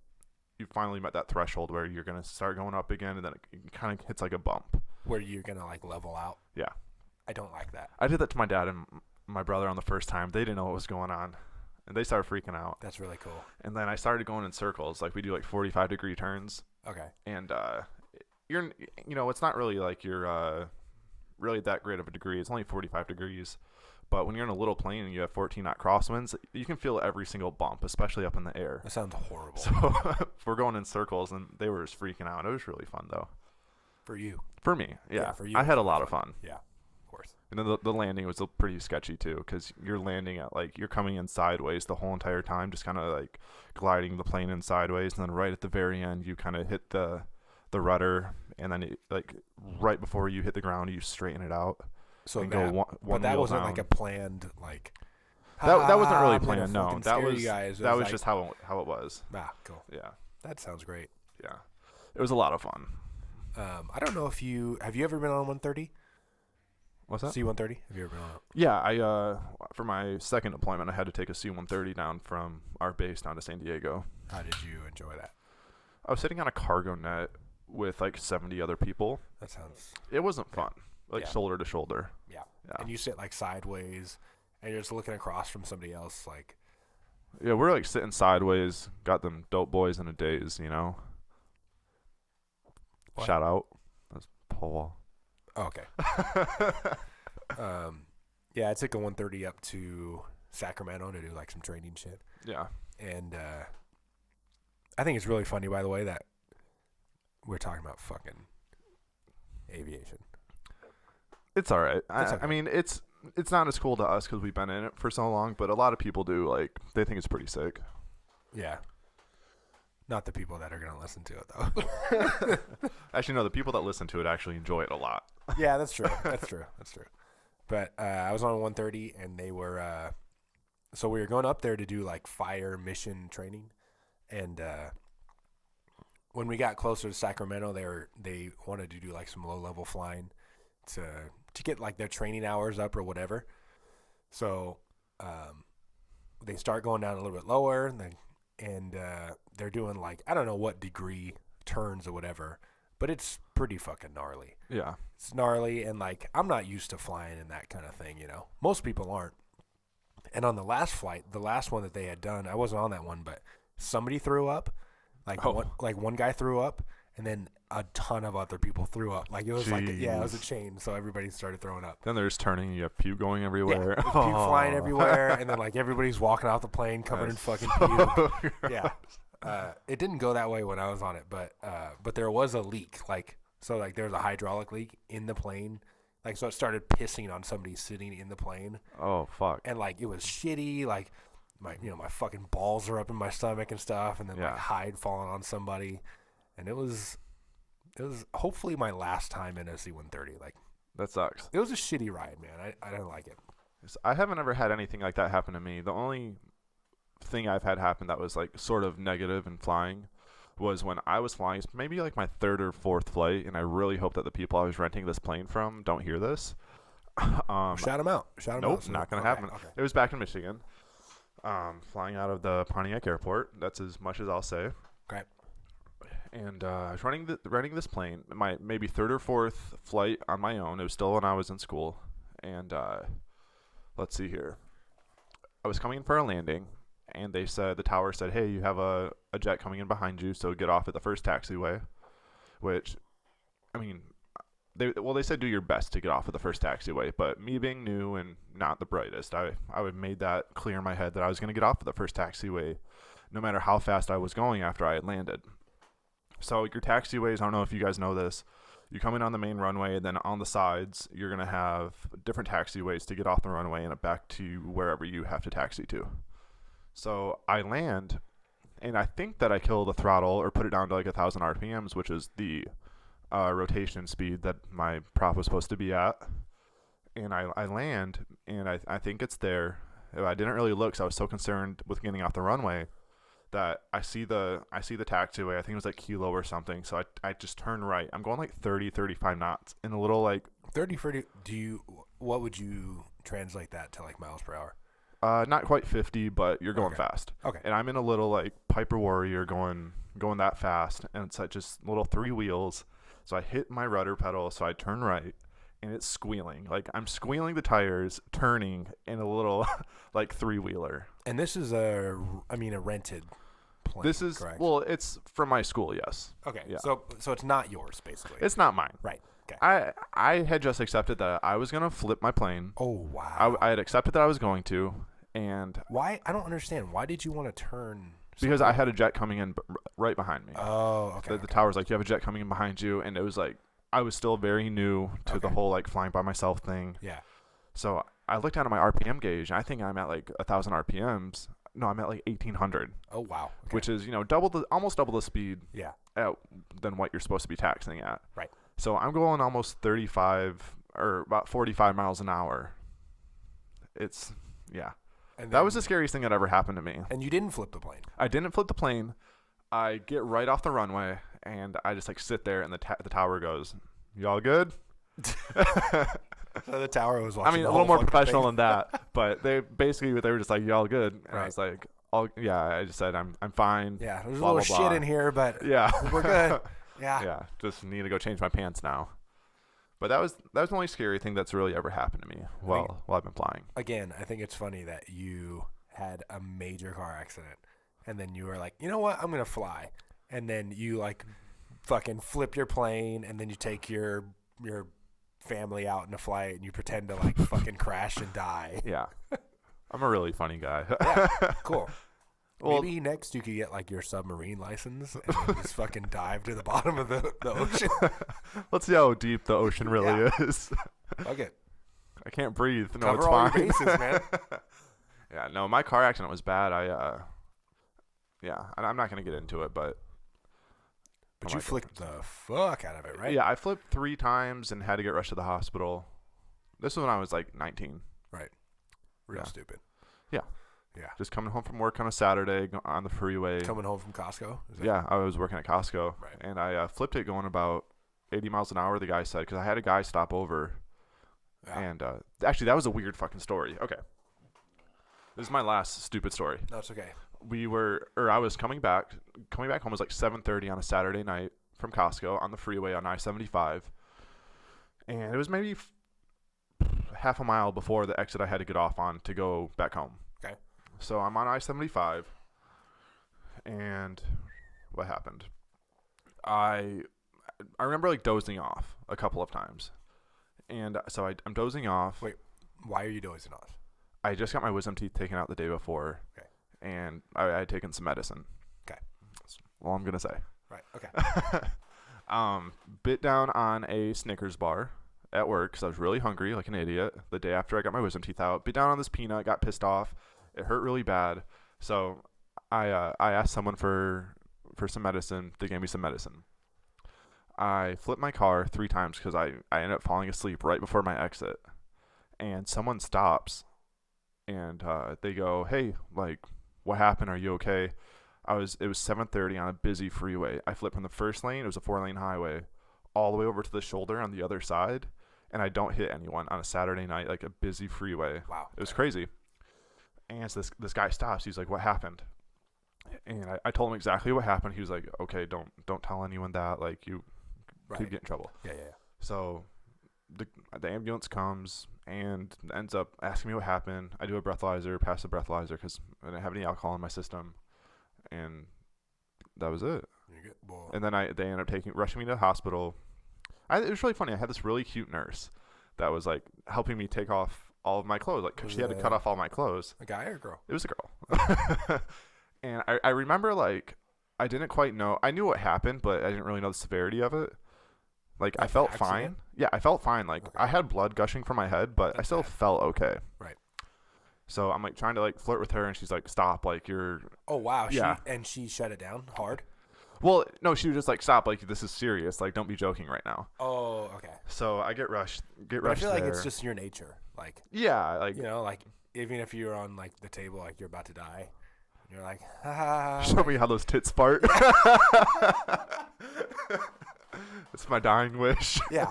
you finally met that threshold where you're going to start going up again, and then it kind of hits like a bump. Where you're going to, like, level out? Yeah. I don't like that. I did that to my dad and my brother on the first time. They didn't know what was going on, and they started freaking out. That's really cool. And then I started going in circles. Like, we do like 45-degree turns. Okay. And it's not really like you're really that great of a degree. It's only 45 degrees. But when you're in a little plane and you have 14 knot crosswinds, you can feel every single bump, especially up in the air. That sounds horrible. So we're going in circles, and they were just freaking out. It was really fun, though. For you. For me, yeah. Yeah, for you, I had a it's lot of fun. Yeah, of course. And then the landing was pretty sketchy, too, because you're landing at, like, you're coming in sideways the whole entire time, just kind of, like, gliding the plane in sideways. And then right at the very end, you kind of hit the rudder, and then, like, right before you hit the ground, you straighten it out. So and that, go one but that wheel wasn't down. like a planned, like, That wasn't really I'm gonna planned. No, fucking that scare was you guys. that was like, just how it was. cool. Yeah, That sounds great. yeah. It was a lot of fun. I don't know if have you ever been on 130? What's that? C-130? Have you ever been on it? Yeah, I for my second deployment, I had to take a C-130 down from our base down to San Diego. How did you enjoy that? I was sitting on a cargo net with like 70 other people. That sounds... It wasn't fun, like Yeah. shoulder to shoulder. Yeah. Yeah. And you sit like sideways, and you're just looking across from somebody else, like... Yeah, we're like sitting sideways, got them dope boys in a daze, you know. What? Shout out. That's Paul. Oh, okay. Yeah, I took a 130 up to Sacramento to do like some training shit. Yeah. And I think it's really funny, by the way, that we're talking about fucking aviation. It's all right. okay. I mean, it's not as cool to us because we've been in it for so long, but a lot of people do. Like, they think it's pretty sick. Yeah. Not the people that are going to listen to it, though. Actually, no, the people that listen to it actually enjoy it a lot. Yeah, that's true. That's true. But I was on 130, and they were so we were going up there to do like fire mission training, and when we got closer to Sacramento, they wanted to do like some low level flying to get like their training hours up or whatever. So they start going down a little bit lower, and they're doing like I don't know what degree turns or whatever, but it's pretty fucking gnarly. Yeah. It's gnarly, and like I'm not used to flying in that kind of thing, you know. Most people aren't. And on the last flight, the last one that they had done, I wasn't on that one, but somebody threw up. One guy threw up, and then a ton of other people threw up. Like it was it was a chain, so everybody started throwing up. Then there's turning, you have puke going everywhere. Yeah, puke flying everywhere, and then like everybody's walking off the plane covered in fucking puke. Yeah. It didn't go that way when I was on it, but there was a leak. So there was a hydraulic leak in the plane. Like, so it started pissing on somebody sitting in the plane. Oh, fuck. And, like, it was shitty. Like, my fucking balls are up in my stomach and stuff. And then, like, hide falling on somebody. And it was hopefully my last time in a C-130. Like, that sucks. It was a shitty ride, man. I didn't like it. I haven't ever had anything like that happen to me. The only thing I've had happen that was, like, sort of negative in flying was when I was flying, maybe like my third or fourth flight, and I really hope that the people I was renting this plane from don't hear this. Shout them out. Nope, not going to happen. Okay. It was back in Michigan, flying out of the Pontiac Airport. That's as much as I'll say. Okay. And I was renting this plane, my maybe third or fourth flight on my own. It was still when I was in school. And let's see here. I was coming in for a landing. And the tower said, hey, you have a jet coming in behind you, so get off at the first taxiway. Which, I mean, they said do your best to get off at the first taxiway. But me being new and not the brightest, I would made that clear in my head that I was going to get off at the first taxiway no matter how fast I was going after I had landed. So your taxiways, I don't know if you guys know this, you come in on the main runway, and then on the sides, you're going to have different taxiways to get off the runway and back to wherever you have to taxi to. So I land, and I think that I kill the throttle or put it down to like 1,000 RPMs, which is the rotation speed that my prop was supposed to be at. And I land, and I think it's there. I didn't really look, so I was so concerned with getting off the runway that I see the taxiway. I think it was like Kilo or something. So I just turn right. I'm going like 30, 35 knots in a little like 30, 40. What would you translate that to like miles per hour? Not quite 50, but you're going fast. Okay. And I'm in a little like Piper Warrior going that fast, and it's like just little three wheels. So I hit my rudder pedal, so I turn right, and it's squealing. Like I'm squealing the tires, turning in a little like three-wheeler. And this is a rented plane. This is correct? Well, it's from my school, yes. Okay. Yeah. So it's not yours basically. It's not mine. Right. Okay. I had just accepted that I was gonna flip my plane. Oh wow. I had accepted that I was going to. And why? I don't understand. Why did you want to turn? Because I had a jet coming in right behind me. Oh, okay. The tower's like, you have a jet coming in behind you. And it was like, I was still very new to the whole like flying by myself thing. Yeah. So I looked down at my RPM gauge, and I think I'm at like 1,000 RPMs. No, I'm at like 1,800. Oh, wow. Okay. Which is, almost double the speed than what you're supposed to be taxiing at. Right. So I'm going almost 35 or about 45 miles an hour. It's, yeah. And that was the scariest thing that ever happened to me. And you didn't flip the plane. I didn't flip the plane. I get right off the runway, and I just like sit there, and the tower goes, "You all good?" So the tower was watching. I mean, a little more professional than that, but they were just like, "You all good?" And I was like, "Oh yeah." I just said, "I'm fine." Yeah, there's blah, a little blah, shit in here, but yeah, we're good. Yeah. Yeah, just need to go change my pants now. But that was the only scary thing that's really ever happened to me while I've been flying. Again, I think it's funny that you had a major car accident, and then you were like, you know what, I'm gonna fly, and then you like fucking flip your plane, and then you take your family out in a flight, and you pretend to like fucking crash and die. Yeah. I'm a really funny guy. Yeah, cool. Well, Maybe next you could get like your submarine license and then just fucking dive to the bottom of the ocean. let's see how deep the ocean really is. Okay. I can't breathe. No, Cover it's all fine. your bases, man. Yeah, no, my car accident was bad. And I'm not gonna get into it, but You flicked the fuck out of it, right? Yeah, I flipped 3 times and had to get rushed to the hospital. This was when I was like 19. Right. Real Yeah. stupid. Yeah. Yeah. Just coming home from work on a Saturday on the freeway. Coming home from Costco? Yeah, I was working at Costco. Right. And I flipped it going about 80 miles an hour, the guy said, because I had a guy stop over. Yeah. And actually, that was a weird fucking story. Okay. This is my last stupid story. No, it's okay. I was coming back home was like 7:30 on a Saturday night from Costco on the freeway on I-75. And it was maybe half a mile before the exit I had to get off on to go back home. Okay. So I'm on I-75, and what happened? I remember like dozing off a couple of times, and so I'm dozing off. Wait, why are you dozing off? I just got my wisdom teeth taken out the day before, Okay. and I had taken some medicine. Okay. That's all I'm gonna say. Right. Okay. Bit down on a Snickers bar at work because I was really hungry, like an idiot. The day after I got my wisdom teeth out, bit down on this peanut, got pissed off. It hurt really bad, so I asked someone for some medicine. They gave me some medicine. I flipped my car 3 times because I ended up falling asleep right before my exit, and someone stops, and they go, "Hey, like, what happened? Are you okay?" It was 7:30 on a busy freeway. I flipped from the first lane, it was a 4-lane highway, all the way over to the shoulder on the other side, and I don't hit anyone on a Saturday night, like a busy freeway. Wow. It was crazy. And so this guy stops. He's like, "What happened?" And I told him exactly what happened. He was like, "Okay, don't tell anyone that. Like, you could get in trouble." Yeah. So the ambulance comes and ends up asking me what happened. I do a breathalyzer, pass the breathalyzer because I didn't have any alcohol in my system. And that was it. And then they ended up rushing me to the hospital. It was really funny. I had this really cute nurse that was like helping me take off all of my clothes. Like, 'cause she had to cut off all my clothes. A guy or a girl? It was a girl. And I remember, like, I didn't quite know. I knew what happened, but I didn't really know the severity of it. Like, I felt fine. Yeah, I felt fine. Like, Okay. I had blood gushing from my head, but I still felt okay. Right. So I'm like trying to like flirt with her, and she's like, "Stop! Like, you're." Oh wow. Yeah. She shut it down hard. Well, no, she was just like, "Stop! Like, this is serious. Like, don't be joking right now." Oh, okay. So I get rushed. But I feel like there. it's just your nature. Like, Yeah, like you know, like even if you're on like the table, like you're about to die, you're like, ha. show me how those tits fart. It's my dying wish. Yeah.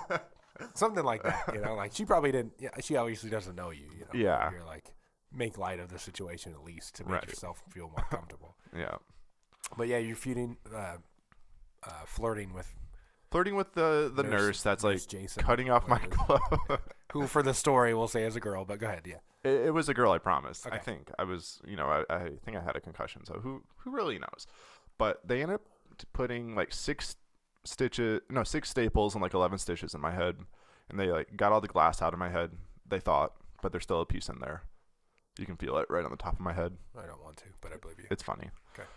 Something like that, you know. Like she probably didn't. Yeah, she obviously doesn't know you. You know. Yeah. You're like make light of the situation at least to make Right. yourself feel more comfortable. Yeah. But yeah, you're flirting with the nurse that's like Nurse Jason, cutting off my whatever. clothes. who, for the story, we'll say is a girl. But go ahead, yeah. It was a girl, I promise. Okay. I think I was, I think I had a concussion. So who really knows? But they ended up putting like 6 staples and like 11 stitches in my head, and they like got all the glass out of my head. They thought, but there's still a piece in there. You can feel it right on the top of my head. I don't want to, but I believe you. It's funny. Okay.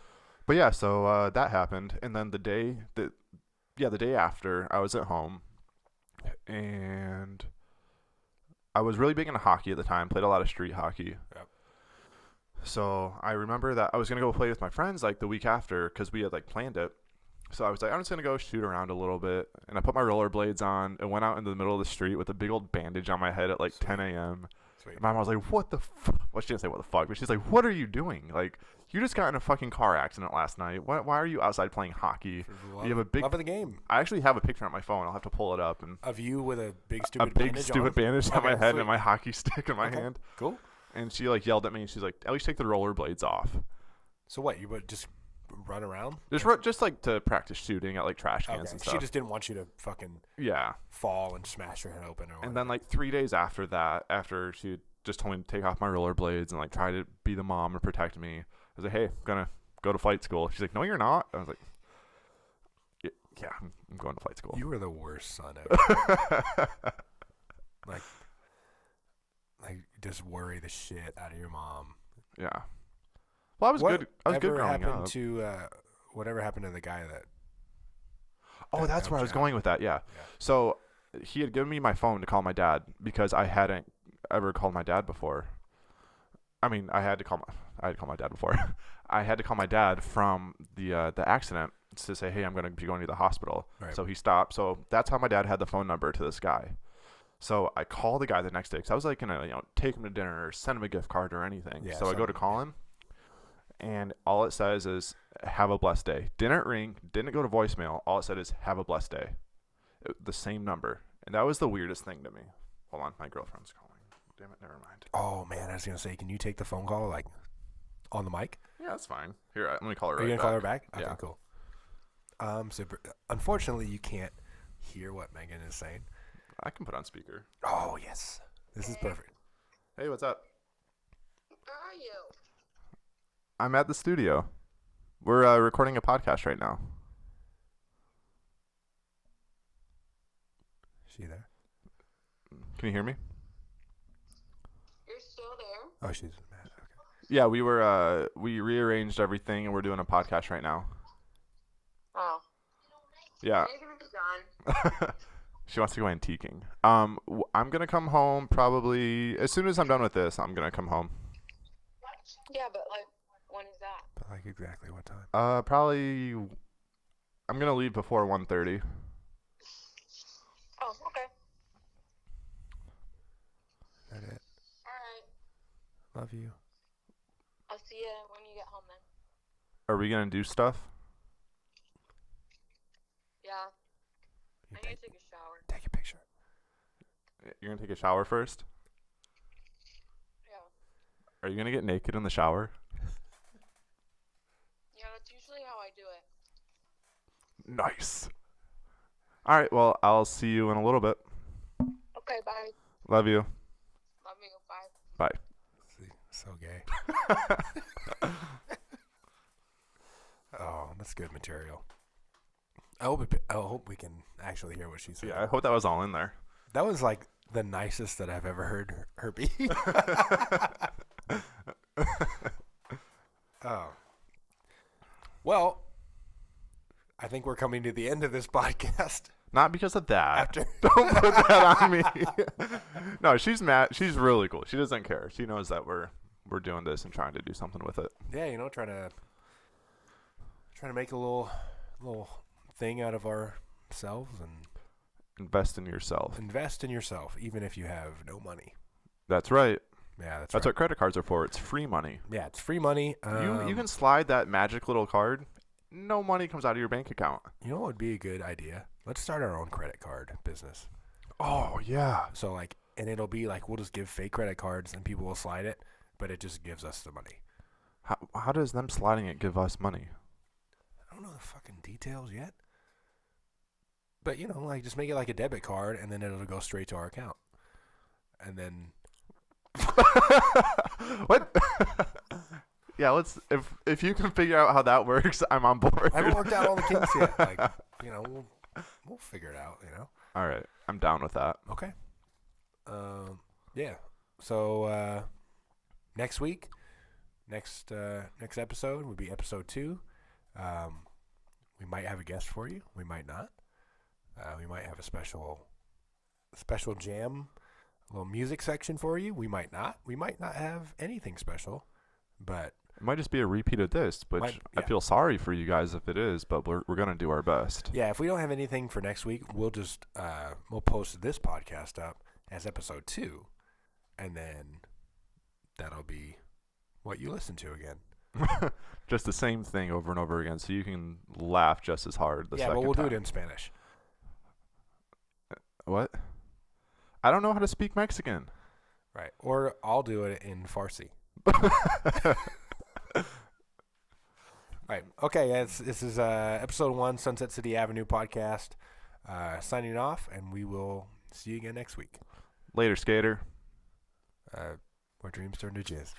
But yeah, so that happened, and then the day after, I was at home, and I was really big into hockey at the time. Played a lot of street hockey. Yep. So I remember that I was gonna go play with my friends like the week after because we had like planned it. So I was like, I'm just gonna go shoot around a little bit, and I put my rollerblades on and went out into the middle of the street with a big old bandage on my head at like Sweet. 10 a.m. Sweet. My mom was like, "What the fuck?" Well, she didn't say what the fuck, but she's like, "What are you doing? Like, you just got in a fucking car accident last night. Why are you outside playing hockey?" You have a big love of the game. I actually have a picture on my phone. I'll have to pull it up, and Of you with a big a stupid big bandage stupid on. bandage on my Okay, head sweet. and my hockey stick in my Okay. hand. Cool. And she like yelled at me, and she's like, "At least take the rollerblades off." So what? You would just run around? Just like to practice shooting at like trash cans Okay. and stuff. She just didn't want you to fucking Yeah. fall and smash your head open. Or And then like 3 days after that, after she just told me to take off my rollerblades and like try to be the mom and protect me, I was like, "Hey, I'm gonna go to flight school." She's like, "No, you're not." I was like, "Yeah, I'm going to flight school." You were the worst son ever. like just worry the shit out of your mom. Yeah. Well, I was good. I was good growing happened up. to whatever happened to the guy that? Oh, that's where I was going with that. Yeah. Yeah. So he had given me my phone to call my dad because I hadn't ever called my dad before. I mean, I had to call my dad before. I had to call my dad from the accident to say, hey, I'm going to be going to the hospital. Right. So he stopped. So that's how my dad had the phone number to this guy. So I called the guy the next day because I was like going to take him to dinner or send him a gift card or anything. Yeah, so I go to call him, and all it says is, have a blessed day. Didn't ring, didn't go to voicemail. All it said is, have a blessed day. The same number. And that was the weirdest thing to me. Hold on, my girlfriend's calling. Damn it, never mind. Oh, man, I was going to say, can you take the phone call, like, on the mic? Yeah, that's fine. Here, let me call her Are you right going to back. call her back? Okay, Yeah. cool. So, unfortunately, you can't hear what Megan is saying. I can put on speaker. Oh, yes. This is perfect. Hey, what's up? Where are you? I'm at the studio. We're recording a podcast right now. Is she there? Can you hear me? You're still there? Oh, she's mad. Okay. Yeah, we rearranged everything and we're doing a podcast right now. Oh. Yeah. When are you gonna be done? She wants to go antiquing. I'm gonna come home probably as soon as I'm done with this. I'm gonna come home. Yeah, but like, when is that? But, like, exactly what time? Probably. I'm gonna leave before 1:30. Oh, okay. That it. All right. Love you. I'll see you when you get home then. Are we gonna do stuff? Yeah. You I need to take a shower. take a picture. You're gonna take a shower first? Yeah. Are you gonna get naked in the shower? Yeah, that's usually how I do it. Nice. All right. Well, I'll see you in a little bit. Okay, bye. Love you. Love you. Bye. Bye. See, so gay. Oh, that's good material. I hope we can actually hear what she said. Yeah, I hope that was all in there. That was like the nicest that I've ever heard her be. Oh. Well, I think we're coming to the end of this podcast. Not because of that. After Don't put that on me. No, she's mad. She's really cool. She doesn't care. She knows that we're doing this and trying to do something with it. Yeah, trying to make a little thing out of ourselves and Invest in yourself. invest in yourself, even if you have no money. That's right. Yeah, that's That's right. what credit cards are for. It's free money. Yeah, it's free money. You can slide that magic little card. No money comes out of your bank account. You know what would be a good idea? Let's start our own credit card business. Oh yeah. So and it'll be like we'll just give fake credit cards and people will slide it, but it just gives us the money. How does them sliding it give us money? I don't know the fucking details yet. But just make it like a debit card and then it'll go straight to our account. And then What? Yeah, let's if you can figure out how that works, I'm on board. I haven't worked out all the kinks yet. We'll figure it out, All right, I'm down with that. Okay. Yeah. So next week, next episode would be episode 2. We might have a guest for you. We might not. We might have a special jam, a little music section for you. We might not. We might not have anything special, but It might just be a repeat of this, which I yeah. feel sorry for you guys if it is, but we're gonna do our best. yeah, if we don't have anything for next week, we'll just we'll post this podcast up as episode 2, and then that'll be what you listen to again. Just the same thing over and over again, so you can laugh just as hard the Yeah, second but we'll time. do it in Spanish. What? I don't know how to speak Mexican. Right. Or I'll do it in Farsi. Right. Okay, this is episode 1, Sunset City Avenue podcast. Signing off, and we will see you again next week. Later, skater. Where dreams turn to jizz.